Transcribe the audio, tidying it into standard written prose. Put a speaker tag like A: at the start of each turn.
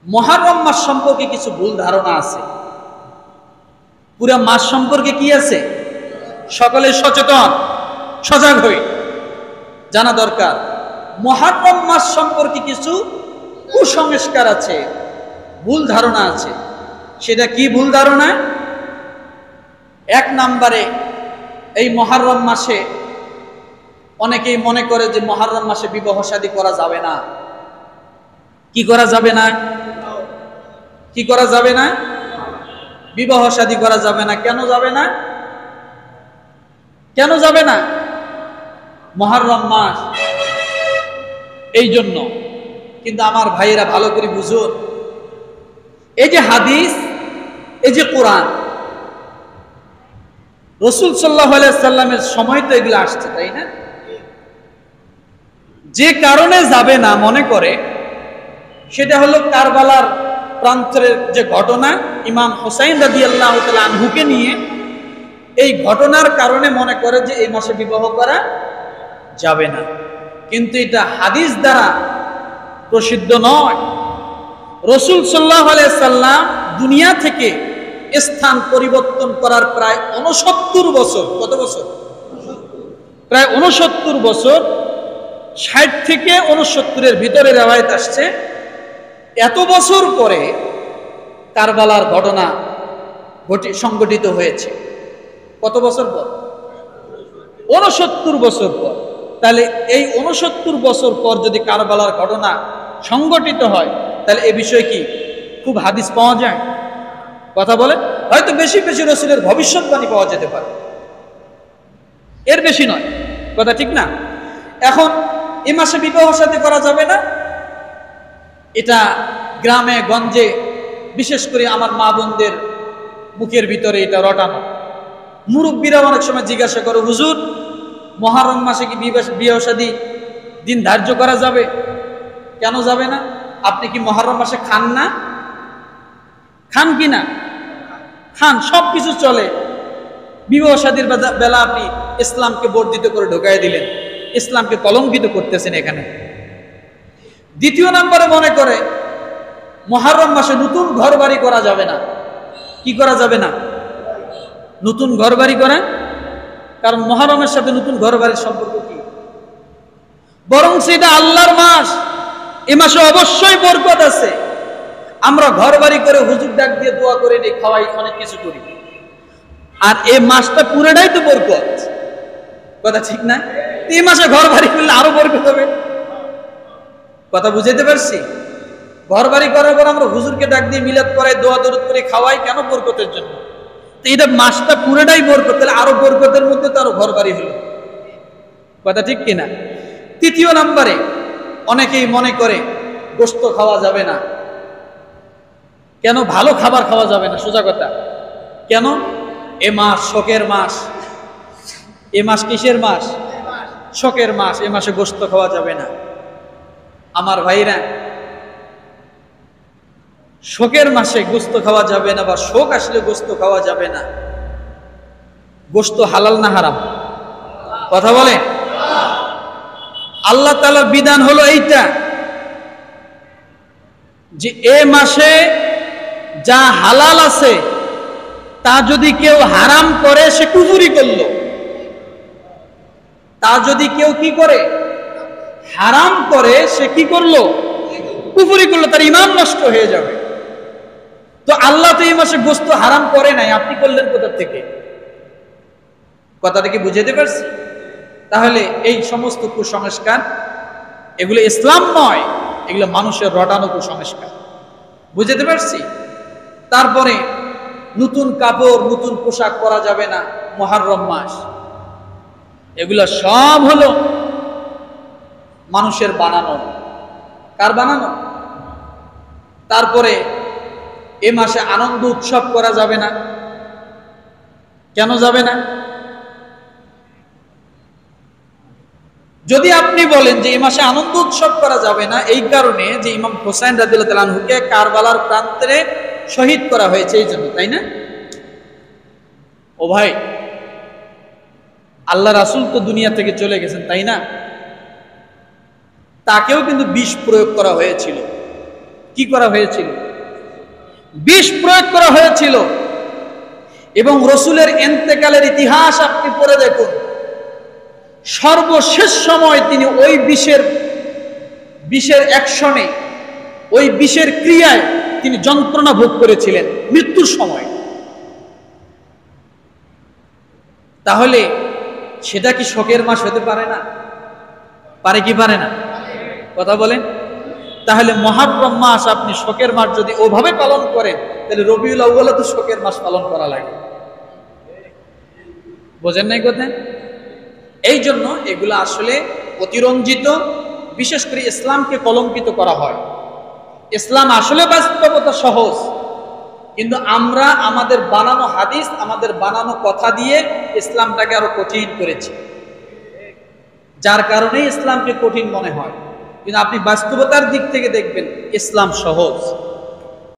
A: মুহররম মাস সম্পর্কে কিছু ভুল ধারণা আছে। পুরা মাস সম্পর্কে কি আছে সকলে সচেতন, সজাগ হই, জানা দরকার। মুহররম মাস সম্পর্কে কিছু কুসংস্কার আছে, ভুল ধারণা আছে। সেটা কি ভুল ধারণা? এক নম্বরে, এই মুহররম মাসে অনেকেই মনে করে যে মুহররম মাসে বিবাহ শাদী করা যাবে না। কি করা যাবে না? কি করা যাবে না? বিবাহ শাদী করা যাবে না। কেন যাবে না? কেন যাবে না? মুহররম মাস এই জন্য। কিন্তু আমার ভাইয়েরা ভালো করে বুঝুন, এই যে হাদিস, এই যে কোরআন, রাসূল সাল্লাল্লাহু আলাইহি সাল্লামের সময় তো এগুলো আসছে, তাই না? যে কারণে যাবে না মনে করে, সেটা হলো কারবালার প্রান্তের যে ঘটনা, ইমাম হুসাইন রাদিয়াল্লাহু তাআলা আনহুকে নিয়ে, এই ঘটনার কারণে মনে করে যে এই মাসে বিবাহ করা যাবে না। কিন্তু এটা হাদিস দ্বারা প্রসিদ্ধ নয়। রাসূল সাল্লাল্লাহু আলাইহি সাল্লাম দুনিয়া থেকে স্থান পরিবর্তন করার প্রায় ৬৯ বছর, কত বছর? প্রায় ৬৯ বছর, ৬০ থেকে ৬৯-এর ভিতরে রিওয়ায়াত আসছে। এত বছর পরে কারবালার ঘটনা সংঘটিত হয়েছে। কত বছর পর? ৬৯ বছর পর। তাহলে এই ৬৯ বছর পর যদি কারবালার ঘটনা সংঘটিত হয়, তাহলে এ বিষয়ে কি খুব হাদিস পাওয়া যায়? কথা বলে, হয়তো বেশি বেশি রাসূলের ভবিষ্যৎবাণী পাওয়া যেতে পারে, এর বেশি নয়। কথা ঠিক না? এখন এই মাসে বিবাহ শাদী করা যাবে না, এটা গ্রামে গঞ্জে বিশেষ করে আমার মা বোনদের মুখের ভিতরে এটা রটানো। মুরব্বীরা অনেক সময় জিজ্ঞাসা করে, হুজুর মুহররম মাসে কি বিবাহ শাদী দিন ধার্য করা যাবে? কেন যাবে না? আপনি কি মুহররম মাসে খান না? খান কি না? খান, সব কিছু চলে। বিবাহ শাদীর বেলা আপনি ইসলামকে বর্ধিত করে ঢোকাই দিলেন, ইসলামকে কলঙ্কিত করতেছেন এখানে। দ্বিতীয় নম্বরে মনে করে মুহররম মাসে নতুন ঘর বাড়ি করা যাবে না। কি করা যাবে না? নতুন ঘর বাড়ি করা। কারণ মুহররমের সাথে নতুন ঘর বাড়ির সম্পর্ক কি? বরং সেটা আল্লাহর মাস, এই মাসে অবশ্যই বরকত আছে। আমরা ঘর বাড়ি করে হুজুর ডাক দিয়ে দোয়া করে নিই, খাওয়াই, অনেক কিছু করি, আর এই মাসটা পুরোটাই তো বরকত। কথা ঠিক না? এই মাসে ঘর বাড়ি করলে আরো বরকত হবে। কথা বুঝাইতে পারছি? ঘর বাড়ি করার পর আমরা হুজুরকে ডাক দিয়ে মিলাদ করাই, দোয়া দরুদ করে খাওয়াই, কেন? বরকতের জন্য। তো এটা মাসটা পুরোটাই বরকত, তাহলে আরো বরকতের মধ্যে তো আরো ঘর বাড়ি হলো। কথা ঠিক কিনা? তৃতীয় নম্বরে অনেকেই মনে করে গোশত খাওয়া যাবে না। কেন? ভালো খাবার খাওয়া যাবে না, সোজা কথা। কেন? এ মাস শোকের মাস। এ মাস কিসের মাস? শোকের মাস। এ মাসে গোশত খাওয়া যাবে না। আমার ভাইরা, শোকের মাসে গোশত খাওয়া যাবে না, বা শোক আসলে গোশত খাওয়া যাবে না। গোশত হালাল না হারাম? কথা বলে। আল্লাহ তাআলার বিধান হলো এইটা, যে এ মাসে যা হালাল আছে তা যদি কেউ হারাম করে, সে কুফরি করলো। তা যদি কেউ কি করে? হারাম করে, সে কি করলো? কুফরি করলো, তার ঈমান নষ্ট হয়ে যাবে। তো আল্লাহ তো এই মাসে গোশত হারাম করে নাই, আপনি করলেন কোথা থেকে? কথাটা কি বুঝাতে পারছি? তাহলে এই সমস্ত কুসংস্কার, এগুলো ইসলাম নয়, এগুলো মানুষের রটানো কুসংস্কার। বুঝাতে পারছি? তারপরে নতুন কাপড়, নতুন পোশাক পরা যাবে না মুহররম মাস। এগুলো সব হলো মানুষের বানানো। কার বানানো? তারপরে এ মাসে আনন্দ উৎসব করা যাবে না। কেন যাবে না? যদি আপনি বলেন যে এই মাসে আনন্দ উৎসব করা যাবে না এই কারণে যে ইমাম হুসাইন রাদিয়াল্লাহু তাআলা আনহুকে কারবালার প্রান্তরে শহীদ করা হয়েছে এই জন্য, তাই না? ও ভাই, আল্লাহ রাসূল তো দুনিয়া থেকে চলে গেছেন, তাই না? তাকেও কিন্তু বিষ প্রয়োগ করা হয়েছিল। কি করা হয়েছিল? বিষ প্রয়োগ করা হয়েছিল। এবং রসুলের ইন্তেকালের ইতিহাস আপনি পড়ে দেখুন, সর্বশেষ সময় তিনি ওই বিষের অ্যাকশনে, ওই বিষের ক্রিয়ায় তিনি যন্ত্রণা ভোগ করেছিলেন মৃত্যুর সময়। তাহলে সেটা কি শোকের মাস হতে পারে না? পারে কি পারে না? কথা বলেন। তাহলে মুহররম মাস আপনি শোকের মাস যদি ওভাবে পালন করেন, তাহলে রবিউল আউয়ালে তো শোকের মাস পালন করা লাগে। বোঝেন নাই কথা? এই জন্য এগুলো আসলে অতিরঞ্জিত, বিশেষ করে ইসলামকে কলঙ্কিত করা হয়। ইসলাম আসলে বাস্তবতা সহজ, কিন্তু আমরা আমাদের বানানো হাদিস, আমাদের বানানো কথা দিয়ে ইসলামটাকে আরো কঠিন করেছি, যার কারণে ইসলামকে কঠিন মনে হয়। কিন্তু আপনি বাস্তবতার দিক থেকে দেখবেন ইসলাম সহজ।